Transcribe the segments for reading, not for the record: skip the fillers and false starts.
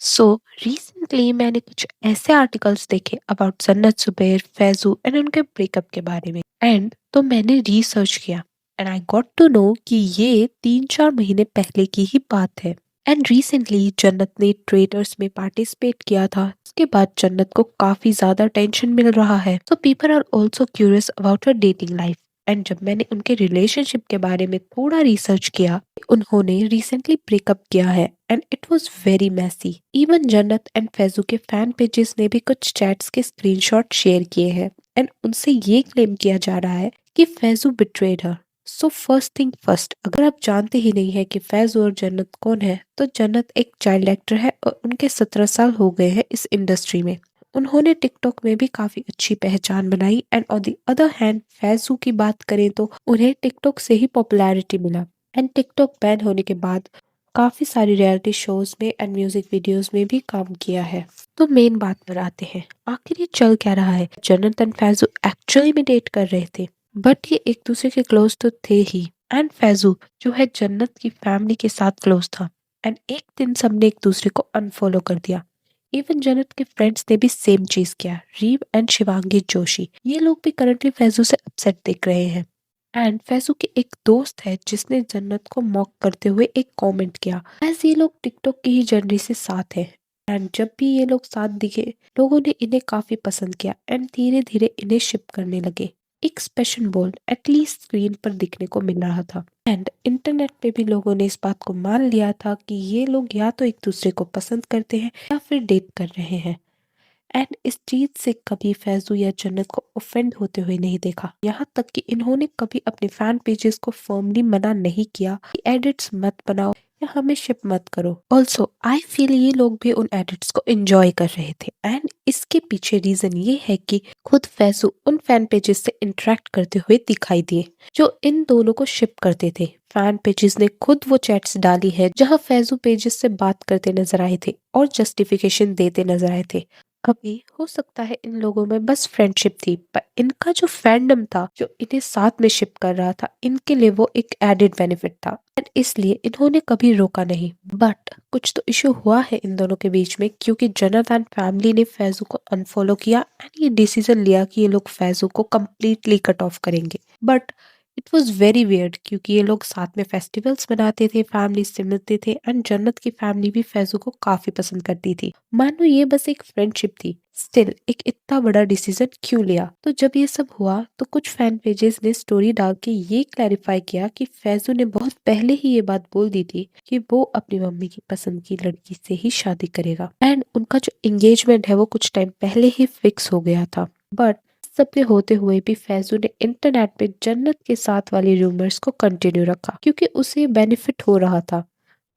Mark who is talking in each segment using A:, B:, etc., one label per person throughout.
A: So recently मैंने कुछ ऐसे आर्टिकल्स देखे अबाउट जन्नत जुबैर फैजू एंड उनके ब्रेकअप के बारे में। एंड तो मैंने रिसर्च किया and I got to know कि ये 3-4 महीने पहले की ही बात है। एंड रिसेंटली जन्नत ने ट्रेडर्स में पार्टिसिपेट किया था। उसके बाद जन्नत को काफी ज्यादा टेंशन मिल रहा है, so people are also curious about her dating life. And जब मैंने उनके रिलेशनशिप के बारे में थोड़ा रिसर्च किया, उन्होंने रिसेंटली ब्रेकअप किया है and it was very messy. Even Jannat and Faizu के फैन पेजेस ने भी कुछ चैट्स के स्क्रीनशॉट शेयर किए हैं एंड उनसे ये क्लेम किया जा रहा है कि फैजू बिट्रेड हर। सो फर्स्ट थिंग फर्स्ट, अगर आप जानते ही नहीं है कि फैजू और जन्नत कौन है, तो जन्नत एक चाइल्ड एक्टर है और उनके 17 साल हो गए हैं इस इंडस्ट्री में। उन्होंने टिकटॉक में भी काफी अच्छी पहचान बनाई and on the other hand Faizu की बात करें तो उन्हें टिकटॉक से ही पॉपुलैरिटी मिला। एंड टिकटॉक बैन होने के बाद काफी सारी रियलिटी शोज में एंड म्यूजिक वीडियोस में भी काम किया है। तो मेन बात पर आते हैं, आखिर ये चल क्या रहा है। जन्नत एंड फैजू एक्चुअली में डेट कर रहे थे, बट ये एक दूसरे के क्लोज तो थे ही। एंड फैजू जो है जन्नत की फैमिली के साथ क्लोज था एंड एक दिन सबने एक दूसरे को अनफॉलो कर दिया। इवन जन्नत के फ्रेंड्स ने भी सेम चीज किया। रीव एंड शिवांगी जोशी, ये लोग भी करंटली फैजू से अपसेट दिख रहे हैं। एंड फैजू के एक दोस्त है जिसने जन्नत को मॉक करते हुए एक कमेंट किया, एज ये लोग टिकटॉक की ही जर्नी से साथ हैं। एंड जब भी ये लोग साथ दिखे, लोगों ने इन्हें काफी पसंद किया एंड धीरे धीरे इन्हें शिप करने लगे। एक स्पेशल बॉन्ड एटलीस्ट स्क्रीन पर दिखने को मिल रहा था एंड इंटरनेट पे भी लोगों ने इस बात को मान लिया था कि ये लोग या तो एक दूसरे को पसंद करते हैं या फिर डेट कर रहे हैं। एंड इस चीज से कभी फैजू या जन्नत को ऑफेंड होते हुए नहीं देखा, यहाँ तक कि इन्होंने कभी अपने फैन पेजेस को फर्मली मना नहीं किया कि एडिट्स मत बनाओ या हमें शिप मत करो। ऑल्सो आई फील ये लोग भी उन एडिट्स को एंजॉय कर रहे थे एंड इसके पीछे रीजन ये है कि खुद फैजू उन फैन पेजेस से इंटरेक्ट करते हुए दिखाई दिए जो इन दोनों को शिप करते थे। फैन पेजेस ने खुद वो चैट्स डाली है जहां फैजू पेजेस से बात करते नजर आए थे और जस्टिफिकेशन देते नजर आए थे। कभी हो सकता है इन लोगों में बस फ्रेंडशिप थी, पर इनका जो फैंडम था जो इन्हें साथ में शिप कर रहा था, इनके लिए वो एक एडेड बेनिफिट था एंड इसलिए इन्होंने कभी रोका नहीं। बट कुछ तो इशू हुआ है इन दोनों के बीच में, क्योंकि जनाथन फैमिली ने फैजू को अनफॉलो किया एंड ये डिसीजन लिया कि ये लोग फैजू को कम्प्लीटली कट ऑफ करेंगे। But it was very weird, क्योंकि ये लोग साथ में फेस्टिवल्स मनाते थे, फैमिली से मिलते थे एंड जन्नत की फैमिली भी फैजू को काफी पसंद करती थी। मानो ये बस एक फ्रेंडशिप थी, स्टिल एक इतना बड़ा डिसीजन क्यों लिया। तो जब ये सब हुआ तो कुछ फैन पेजेस ने स्टोरी डाल के ये क्लैरिफाई किया कि फैजू ने बहुत पहले ही ये बात बोल दी थी कि वो अपनी मम्मी की पसंद की लड़की से ही शादी करेगा एंड उनका जो एंगेजमेंट है वो कुछ टाइम पहले ही फिक्स हो गया था। बट सबके होते हुए भी फैजू ने इंटरनेट पे जन्नत के साथ वाली रूमर्स को कंटिन्यू रखा, क्योंकि उसे बेनिफिट हो रहा था।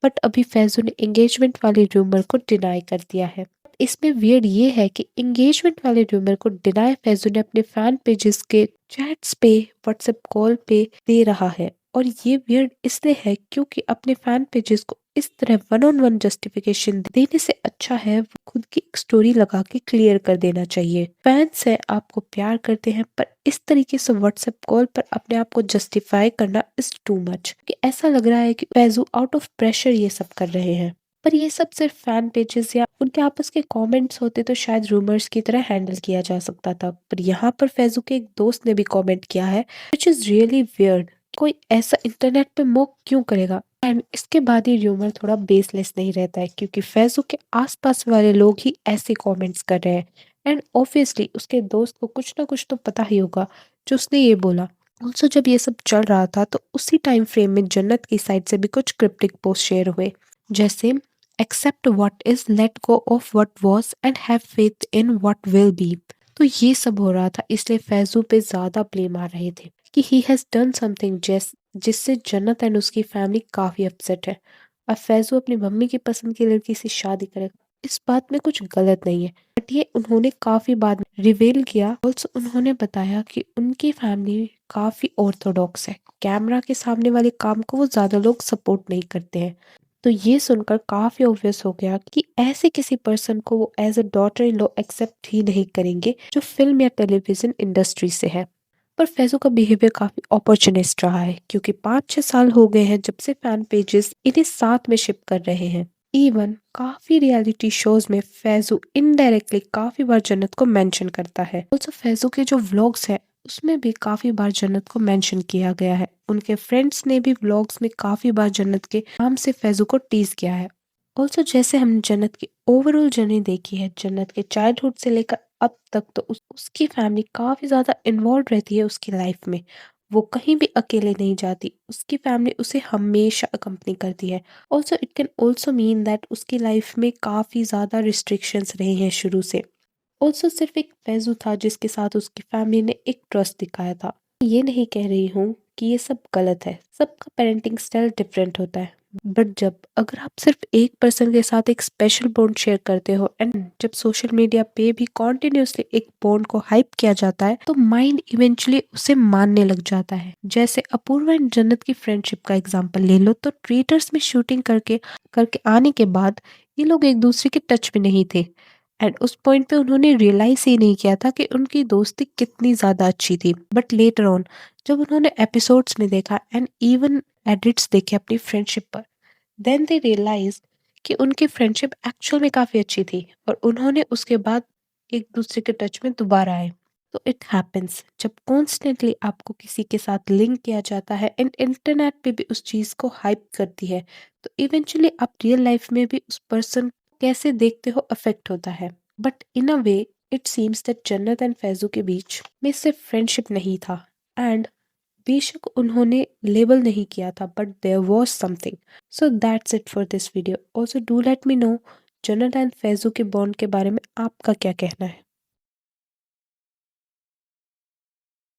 A: बट अभी फैजू ने एंगेजमेंट वाले रूमर को डिनाई कर दिया है। इसमें वियर्ड ये है कि एंगेजमेंट वाले रूमर को डिनाई फैजू ने अपने फैन पेजेस के चैट्स पे, व्हाट्सएप कॉल पे दे रहा है। और ये वियर्ड इसलिए है क्योंकि अपने फैन पेजेस को इस तरह वन ऑन वन जस्टिफिकेशन देने से अच्छा है वो खुद की एक स्टोरी लगा के क्लियर कर देना चाहिए। फैंस है, आपको प्यार करते हैं, पर इस तरीके से व्हाट्सएप कॉल पर अपने आप को जस्टिफाई करना इज टू मच। कि ऐसा लग रहा है कि फैजू आउट ऑफ प्रेशर ये सब कर रहे हैं। पर ये सब सिर्फ फैन पेजेस या उनके आपस के कमेंट्स होते तो शायद रूमर्स की तरह हैंडल किया जा सकता था, पर यहाँ पर फैजू के एक दोस्त ने भी कमेंट किया है, विच इज रियली वियर्ड। कोई ऐसा इंटरनेट पे मोक क्यों करेगा। एंड इसके बाद ही र्यूमर थोड़ा बेसलेस नहीं रहता है, क्योंकि फैजू के आसपास वाले लोग ही ऐसे कमेंट्स कर रहे हैं एंड ऑब्वियसली उसके दोस्त को कुछ ना कुछ तो पता ही होगा जो उसने ये बोला। ऑल्सो जब ये सब चल रहा था तो उसी टाइम फ्रेम में जन्नत की साइड से भी कुछ क्रिप्टिक पोस्ट शेयर हुए, जैसे accept what is, let go of what was and have faith in what will be. तो ये सब हो रहा था, इसलिए फैजू पे ज्यादा ब्लेम आ रहे थे कि ही हैज डन समथिंग जिससे जन्नत एंड उसकी फैमिली काफी अपसेट है। अब फैजू अपनी मम्मी की पसंद की लड़की से शादी करेगा, इस बात में कुछ गलत नहीं है, बट ये उन्होंने काफी बाद रिवील किया। ऑल्सो उन्होंने बताया कि उनकी फैमिली काफी ऑर्थोडॉक्स है, कैमरा के सामने वाले काम को वो ज्यादा लोग सपोर्ट नहीं करते हैं। तो ये सुनकर काफी ऑब्वियस हो गया कि ऐसे किसी पर्सन को वो as a daughter in law accept ही नहीं करेंगे जो फिल्म या टेलीविजन इंडस्ट्री से है। पर फैजू का बिहेवियर काफी अपॉर्चुनिस्ट रहा है, क्योंकि 5-6 साल हो गए हैं जब से फैन पेजेस इन्हें साथ में शिप कर रहे हैं। इवन काफी रियलिटी शोज में फैजू इनडायरेक्टली काफी बार जन्नत को मेंशन करता है। ऑल्सो फैजू के जो व्लॉग्स है उसमें भी काफी बार जन्नत को मेंशन किया गया है। उनके फ्रेंड्स ने भी व्लॉग्स में काफी बार जन्नत के नाम से फैजू को टीज किया है। ऑल्सो जैसे हम जन्नत की ओवरऑल जर्नी देखी है, जन्नत के चाइल्डहुड से लेकर अब तक, तो उसकी फैमिली काफी ज्यादा इन्वॉल्व रहती है उसकी लाइफ में। वो कहीं भी अकेले नहीं जाती, उसकी फैमिली उसे हमेशा अकम्पनी करती है। Also it can also mean that उसकी लाइफ में काफी ज्यादा रिस्ट्रिक्शंस रहे हैं शुरू से। ऑल्सो सिर्फ एक फैजू था जिसके साथ उसकी फैमिली ने एक ट्रस्ट दिखाया था। ये नहीं कह रही हूँ कि ये सब गलत है, सबका पेरेंटिंग स्टाइल डिफरेंट होता है। बट जब अगर आप सिर्फ एक पर्सन के साथ एक स्पेशल बॉन्ड शेयर करते हो एंड जब सोशल मीडिया पे भी कॉन्टिन्यूसली एक बॉन्ड को हाइप किया जाता है तो माइंड इवेंचुअली उसे मानने लग जाता है। जैसे अपूर्वा एंड जन्नत की फ्रेंडशिप का एग्जांपल ले लो, तो थिएटर्स में शूटिंग करके करके आने के बाद ये लोग एक दूसरे के टच में नहीं थे एंड उस पॉइंट पे उन्होंने रियलाइज ही नहीं किया था कि उनकी दोस्ती कितनी ज्यादा अच्छी थी। बट लेटर ऑन जब उन्होंने एपिसोड्स में देखा एंड इवन एडिट्स देखे अपनी फ्रेंडशिप पर, देन दे रियलाइज कि उनकी फ्रेंडशिप एक्चुअल में काफी अच्छी थी और उन्होंने उसके बाद एक दूसरे के टच में दोबारा आए। तो इट हैपेंस जब कॉन्स्टेंटली आपको किसी के साथ लिंक किया जाता है एंड इंटरनेट पे भी उस चीज को हाइप करती है, तो इवेंचुअली आप रियल लाइफ में भी उस पर्सन कैसे देखते हो अफेक्ट होता है। But in a way it seems that जन्नत एंड फैजू के बीच में सिर्फ फ्रेंडशिप नहीं था एंड बेशक उन्होंने लेबल नहीं किया था, but there was something. So that's it for this video. Also do let me know Jannat and Faizu के बॉन्ड के बारे में आपका क्या कहना है।